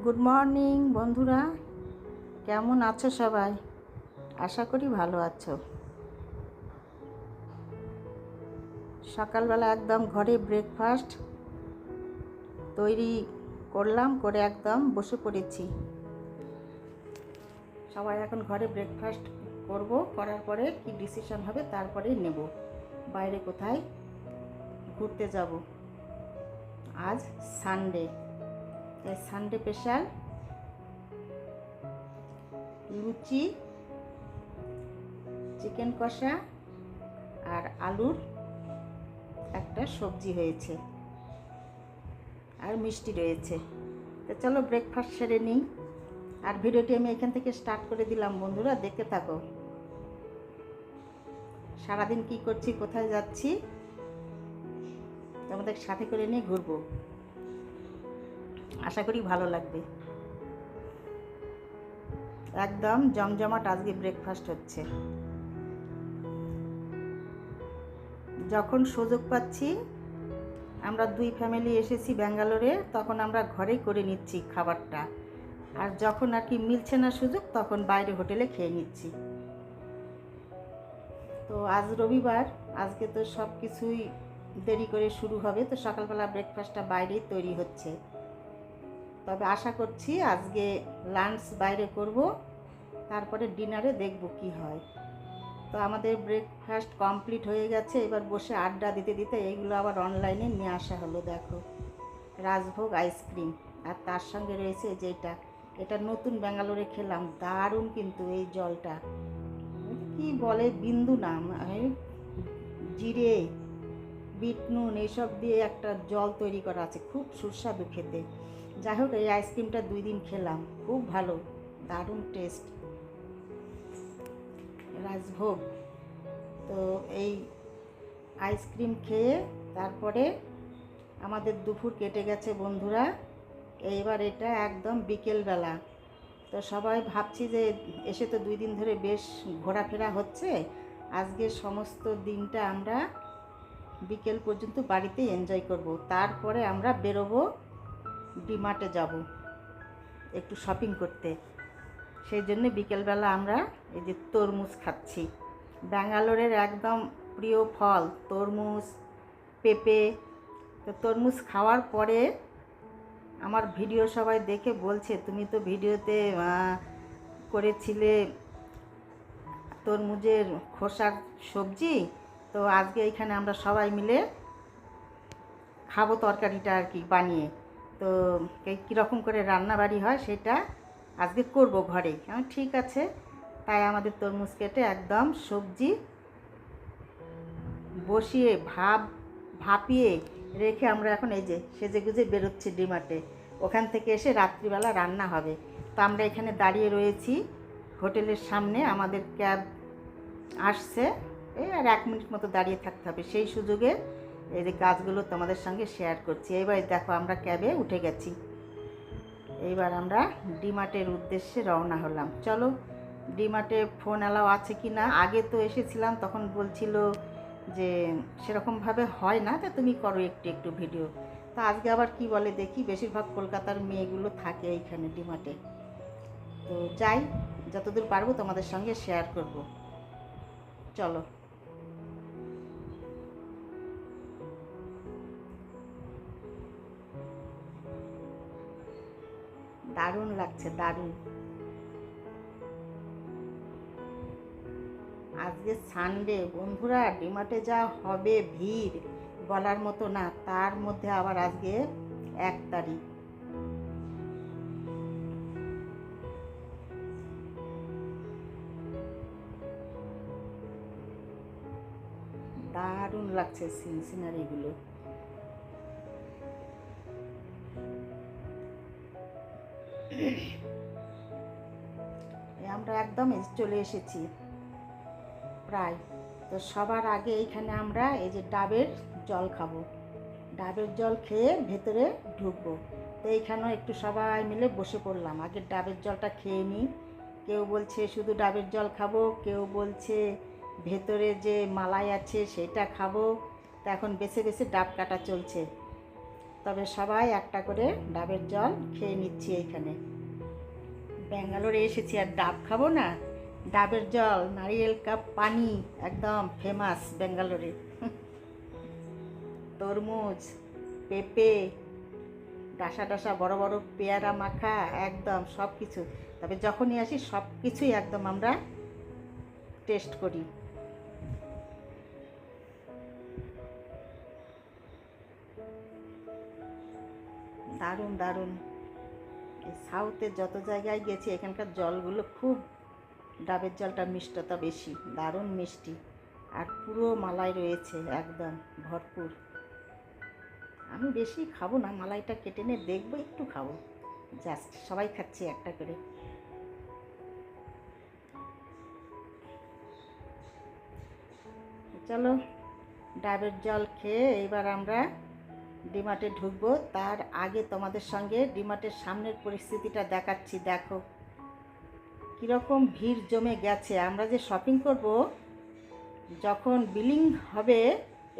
Good morning বন্ধুরা, কেমন আছো সবাই? আশা করি ভালো আছো। সকালবেলা একদম ঘরে ব্রেকফাস্ট তৈরি করলাম, করে একদম বসে পড়েছি। সবাই এখন ঘরে ব্রেকফাস্ট করব, করার পরে কি ডিসিশন হবে তারপরে নেব বাইরে কোথায় ঘুরতে যাব। আজ সানডে, তাই সানডে স্পেশাল লুচি, চিকেন কষা আর আলুর একটা সবজি হয়েছে, আর মিষ্টি রয়েছে। তো চলো ব্রেকফাস্ট সেরে নিই। আর ভিডিওটি আমি এখান থেকে স্টার্ট করে দিলাম, বন্ধুরা দেখতে থাকো। সারাদিন কি করছি, কোথায় যাচ্ছি তোমাদের সাথে করে নিয়ে ঘুরবো। আশা করি ভালো লাগবে। একদম জমজমাট আজকে ব্রেকফাস্ট হচ্ছে। যখন সুযোগ পাচ্ছি, আমরা দুই ফ্যামিলি এসেছি ব্যাঙ্গালোরে, তখন আমরা ঘরেই করে নিচ্ছি খাবারটা। আর যখন আর কি মিলছে না সুযোগ, তখন বাইরে হোটেলে খেয়ে নিচ্ছি। তো আজ রবিবার, আজকে তো সব কিছুই দেরি করে শুরু হবে, তো সকালবেলা ব্রেকফাস্টটা বাইরেই তৈরি হচ্ছে। তবে আশা করছি আজকে লাঞ্চ বাইরে করব, তারপরে ডিনারে দেখব কি হয়। তো আমাদের ব্রেকফাস্ট কমপ্লিট হয়ে গেছে, এবার বসে আড্ডা দিতে দিতে এইগুলো আবার অনলাইনে নিয়ে আসা হলো। দেখো, রাজভোগ আইসক্রিম, আর তার সঙ্গে রয়েছে যেটা, এটা নতুন ব্যাঙ্গালোরে খেলাম, দারুণ কিন্তু এই জলটা কি বলে, বিন্দু নাম, জিরে, বিট নুন এইসব দিয়ে একটা জল তৈরি করা আছে, খুব সুস্বাদু খেতে। যাই হোক, এই আইসক্রিমটা 2 দিন খেলাম, খুব ভালো, দারুণ টেস্ট, রাজভোগ। তো এই আইসক্রিম খেয়ে তারপরে আমাদের দুপুর কেটে গেছে বন্ধুরা। এইবার এটা একদম বিকেলবেলা। তো সবাই ভাবছি যে এসে তো 2 দিন ধরে বেশ ঘোরাফেরা হচ্ছে, আজকে সমস্ত দিনটা আমরা বিকেল পর্যন্ত বাড়িতে এনজয় করব। তারপরে আমরা বেরোবো, ডিমার্টে যাব একটু শপিং করতে। সেই জন্য বিকেলবেলা আমরা এই যে তরমুজ খাচ্ছি, ব্যাঙ্গালোরের একদম প্রিয় ফল তরমুজ, পেঁপে। তো তরমুজ খাওয়ার পরে আমার ভিডিও সবাই দেখে বলছে, তুমি তো ভিডিওতে করেছিলে তরমুজের খোসার সবজি, তো আজকে এখানে আমরা সবাই মিলে খাবো তরকারিটা আর কি বানিয়ে। তো কীরকম করে রান্নাবাড়ি হয় সেটা আজকে করব ঘরে। ঠিক আছে, তাই আমাদের তরমুজ কেটে একদম সবজি বসিয়ে ভাপিয়ে রেখে আমরা এখন এই যে সেজে গুজে বেরোচ্ছি ডিমার্টে। ওখান থেকে এসে রাত্রিবেলা রান্না হবে। তো আমরা এখানে দাঁড়িয়ে রয়েছি হোটেলের সামনে, আমাদের ক্যাব আসছে, এই আর 1 মিনিট মতো দাঁড়িয়ে থাকতে হবে। সেই সুযোগে এই যে কাজগুলো তোমাদের সঙ্গে শেয়ার করছি। এবার দেখো, আমরা ক্যাবে উঠে গেছি, এইবার আমরা ডিমার্টের উদ্দেশ্যে রওনা হলাম। চলো, ডিমার্টে ফোন অ্যালাও আছে কি না। আগে তো এসেছিলাম, তখন বলছিল যে সেরকমভাবে হয় না, তা তুমি করো একটু একটু ভিডিও। তা আজকে আবার কি বলে দেখি, বেশিরভাগ কলকাতার মেয়েগুলো থাকে এইখানে ডিমার্টে। তো যাই, যতদূর পারবো তোমাদের সঙ্গে শেয়ার করব। চলো। দারুণ লাগছে, দারুণ। আজকে সানডে বন্ধুরা, ডিমার্টে যা হবে ভিড় বলার মতো না, তার মধ্যে আবার আজকে 1 তারিখ। দারুণ লাগছে সিনারিগুলো। আমরা একদম চলে এসেছি প্রায়। তো সবার আগে এইখানে আমরা এই যে ডাবের জল খাবো, ডাবের জল খেয়ে ভেতরে ঢুকবো। তো এইখানেও একটু সবাই মিলে বসে পড়লাম, আগে ডাবের জলটা খেয়ে নিই। কেউ বলছে শুধু ডাবের জল খাবো, কেউ বলছে ভেতরে যে মালাই আছে সেটা খাবো। তো এখন বেছে বেছে ডাব কাটা চলছে। তবে সবাই একটা করে ডাবের জল খেয়ে নিচ্ছি এইখানে। ব্যাঙ্গালোরে এসেছি আর ডাব খাবো না? ডাবের জল, নারিয়েল কাপ পানি একদম ফেমাস ব্যাঙ্গালোরে। তরমুজ, পেঁপে, ডাসা ডাসা বড় বড় পেয়ারা মাখা, একদম সব কিছু। তবে যখনই আসি সব কিছুই একদম আমরা টেস্ট করি। দারুণ দারুণ। এই সাউথে যত জায়গায় গেছি এখানকার জলগুলো খুব, ডাবের জলটা মিষ্টতা বেশি, দারুণ মিষ্টি আর পুরো মালাই রয়েছে একদম ভরপুর। আমি বেশি খাবো না, মালাইটা কেটে নিয়ে দেখবো, একটু খাবো জাস্ট। সবাই খাচ্ছি একটা করে। চলো, ডাবের জল খেয়ে এবার আমরা ডিমার্টে ঢুকবো। তার আগে তোমাদের সঙ্গে ডিমার্টের সামনের পরিস্থিতিটা দেখাচ্ছি। দেখো কীরকম ভিড় জমে গেছে। আমরা যে শপিং করব, যখন বিলিং হবে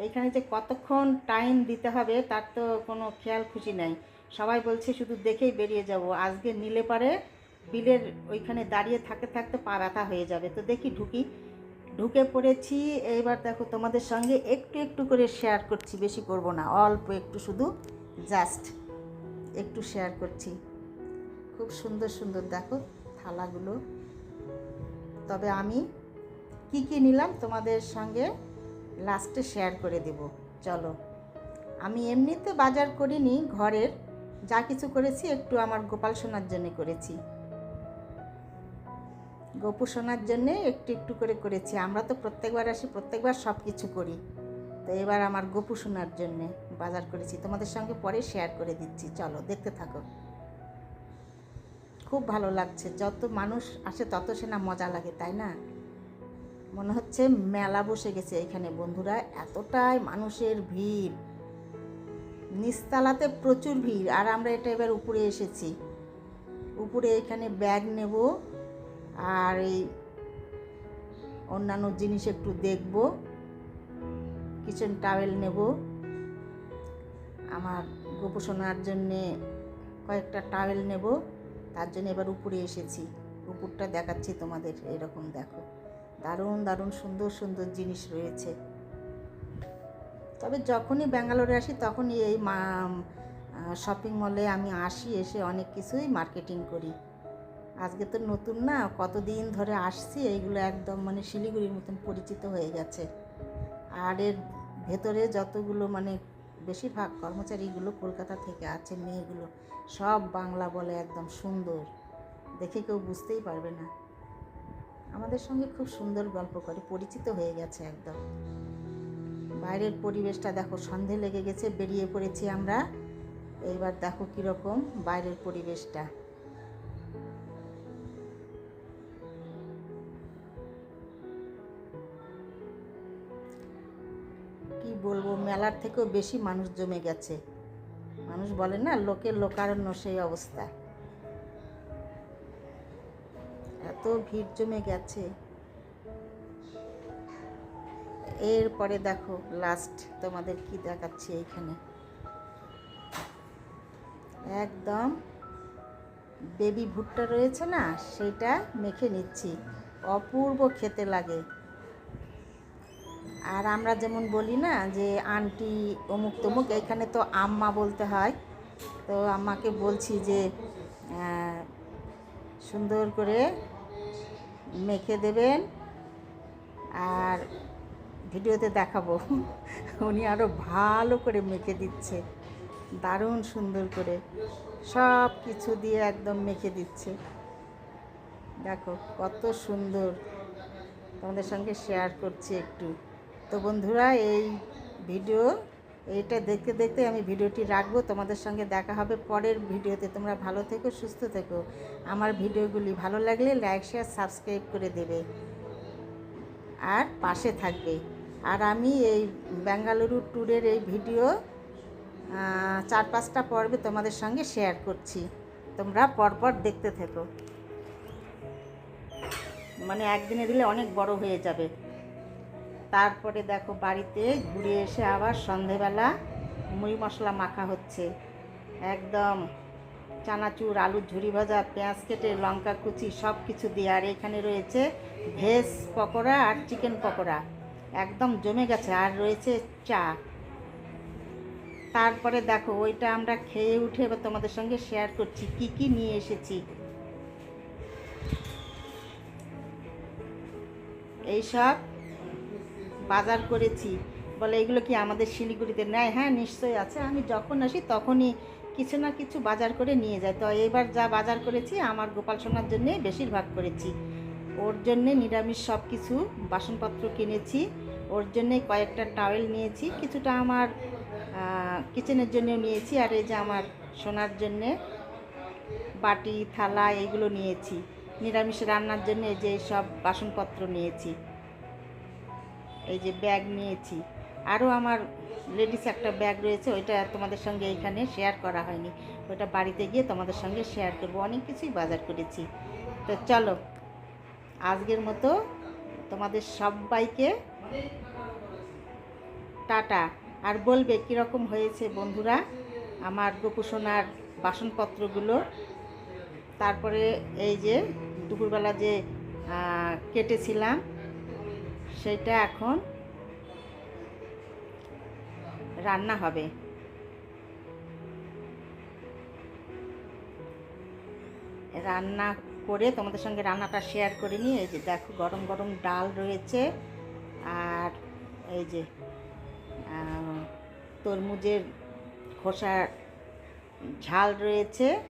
এইখানে যে কতক্ষণ টাইম দিতে হবে তার তো কোনো খেয়াল খুশি নাই। সবাই বলছে শুধু দেখেই বেরিয়ে যাব, আজকে নিলে পারে বিলের ওইখানে দাঁড়িয়ে থাকতে থাকতে পা ব্যথা হয়ে যাবে। তো দেখি ঢুকে পড়েছি। এইবার দেখো তোমাদের সঙ্গে একটু একটু করে শেয়ার করছি, বেশি করব না, অল্প একটু, শুধু জাস্ট একটু শেয়ার করছি। খুব সুন্দর সুন্দর দেখো থালাগুলো। তবে আমি কি কি নিলাম তোমাদের সঙ্গে লাস্টে শেয়ার করে দেব। চলো, আমি এমনিতে বাজার করিনি, ঘরের যা কিছু করেছি একটু আমার গোপাল সোনার জন্য করেছি, গোপু সোনার জন্যে একটু একটু করে করেছি। আমরা তো প্রত্যেকবার আসি, প্রত্যেকবার সব কিছু করি, তো এবার আমার গোপু সোনার জন্যে বাজার করেছি। তোমাদের সঙ্গে পরে শেয়ার করে দিচ্ছি, চলো দেখতে থাকো। খুব ভালো লাগছে, যত মানুষ আসে তত সে না মজা লাগে, তাই না? মনে হচ্ছে মেলা বসে গেছে এখানে বন্ধুরা, এতটাই মানুষের ভিড়। নিচতলাতে প্রচুর ভিড়, আর আমরা এটা এবার উপরে এসেছি। উপরে এখানে ব্যাগ নেব আর এই অন্যান্য জিনিস একটু দেখব, কিচেন টাওয়েল নেব, আমার গোপু সোনার জন্যে কয়েকটা টাওয়েল নেব, তার জন্য এবার উপরে এসেছি। উপরটা দেখাচ্ছি তোমাদের। এরকম দেখো, দারুণ দারুণ সুন্দর সুন্দর জিনিস রয়েছে। তবে যখনই ব্যাঙ্গালোরে আসি তখনই এই শপিং মলে আমি আসি, এসে অনেক কিছুই মার্কেটিং করি। আজকে তো নতুন না, কতদিন ধরে আসছি, এইগুলো একদম মানে শিলিগুড়ির মতন পরিচিত হয়ে গেছে। আর এর ভেতরে যতগুলো মানে বেশিরভাগ কর্মচারীগুলো কলকাতা থেকে আছে, মেয়েগুলো সব বাংলা বলে, একদম সুন্দর, দেখে কেউ বুঝতেই পারবে না। আমাদের সঙ্গে খুব সুন্দর গল্প করে, পরিচিত হয়ে গেছে একদম। বাইরের পরিবেশটা দেখো, সন্ধে লেগে গেছে, বেরিয়ে পড়েছি আমরা। এইবার দেখো কীরকম বাইরের পরিবেশটা। কি বলবো, মেলার থেকেও বেশি মানুষ জমে গেছে। মানুষ বলে না, লোকের লোকারণ্য, সেই অবস্থা। এত ভিড় জমে গেছে। এরপরে দেখো লাস্ট তোমাদের কি দেখাচ্ছি, এইখানে একদম বেবি ভুট্টা রয়েছে না, সেইটা মেখে নিচ্ছি, অপূর্ব খেতে লাগে। আর আমরা যেমন বলি না যে আন্টি অমুক তমুক, এইখানে তো আম্মা বলতে হয়। তো আম্মাকে বলছি যে সুন্দর করে মেখে দেবেন, আর ভিডিওতে দেখাবো। উনি আরও ভালো করে মেখে দিচ্ছে, দারুণ সুন্দর করে সব কিছু দিয়ে একদম মেখে দিচ্ছে। দেখো কত সুন্দর, তোমাদের সঙ্গে শেয়ার করছি একটু। তো বন্ধুরা, এই ভিডিও এইটা দেখতে দেখতে আমি ভিডিওটি রাখবো। তোমাদের সঙ্গে দেখা হবে পরের ভিডিওতে। তোমরা ভালো থেকো, সুস্থ থেকো। আমার ভিডিওগুলি ভালো লাগলে লাইক, শেয়ার, সাবস্ক্রাইব করে দেবে আর পাশে থাকবে। আর আমি এই বেঙ্গালুরু ট্যুরের এই ভিডিও 4-5টা পর্বে তোমাদের সঙ্গে শেয়ার করছি, তোমরা পরপর দেখতে থেকো। মানে একদিনে দিলে অনেক বড় হয়ে যাবে। তারপরে দেখো বাড়িতে ঘুরে এসে আবার সন্ধেবেলা মুড়ি মশলা মাখা হচ্ছে, একদম চানাচুর, আলুর ঝুরি ভাজা, পেঁয়াজ কেটে, লঙ্কা কুচি সব কিছু দিয়ে। আর এখানে রয়েছে ভেজ পকোড়া আর চিকেন পকোড়া, একদম জমে গেছে। আর রয়েছে চা। তারপরে দেখো ওইটা আমরা খেয়ে উঠে এবার তোমাদের সঙ্গে শেয়ার করছি কি কি নিয়ে এসেছি। এইসব বাজার করেছি। বলে এগুলো কি আমাদের শিলিগুড়িতে নেয়? হ্যাঁ নিশ্চয়ই আছে, আমি যখন আসি তখনই কিছু না কিছু বাজার করে নিয়ে যাই। তো এবার যা বাজার করেছি আমার গোপাল সোনার জন্যে বেশিরভাগ করেছি। ওর জন্যে নিরামিষ সব কিছু বাসনপত্র কিনেছি, ওর জন্যে কয়েকটা টাওয়েল নিয়েছি, কিছুটা আমার কিচেনের জন্যেও নিয়েছি। আর এই যে আমার সোনার জন্যে বাটি থালা এইগুলো নিয়েছি। নিরামিষ রান্নার জন্য এই যে সব বাসনপত্র নিয়েছি, এই যে ব্যাগ নিয়েছি। আরও আমার লেডিস একটা ব্যাগ রয়েছে, ওইটা তোমাদের সঙ্গে এইখানে শেয়ার করা হয়নি, ওইটা বাড়িতে গিয়ে তোমাদের সঙ্গে শেয়ার করবো। অনেক কিছুই বাজার করেছি। তো চলো আজকের মতো তোমাদের সবাইকে টাটা। আর বলবে কীরকম হয়েছে বন্ধুরা আমার গোপুসোনার বাসনপত্রগুলো। তারপরে এই যে দুপুরবেলা যে কেটেছিলাম সেটা এখন রান্না হবে। রান্না করে তোমাদের সঙ্গে রান্নাটা শেয়ার করে নিই। এই যে দেখো গরম গরম ডাল রয়েছে, আর এই যে তরমুজের খোসার ঝাল রয়েছে।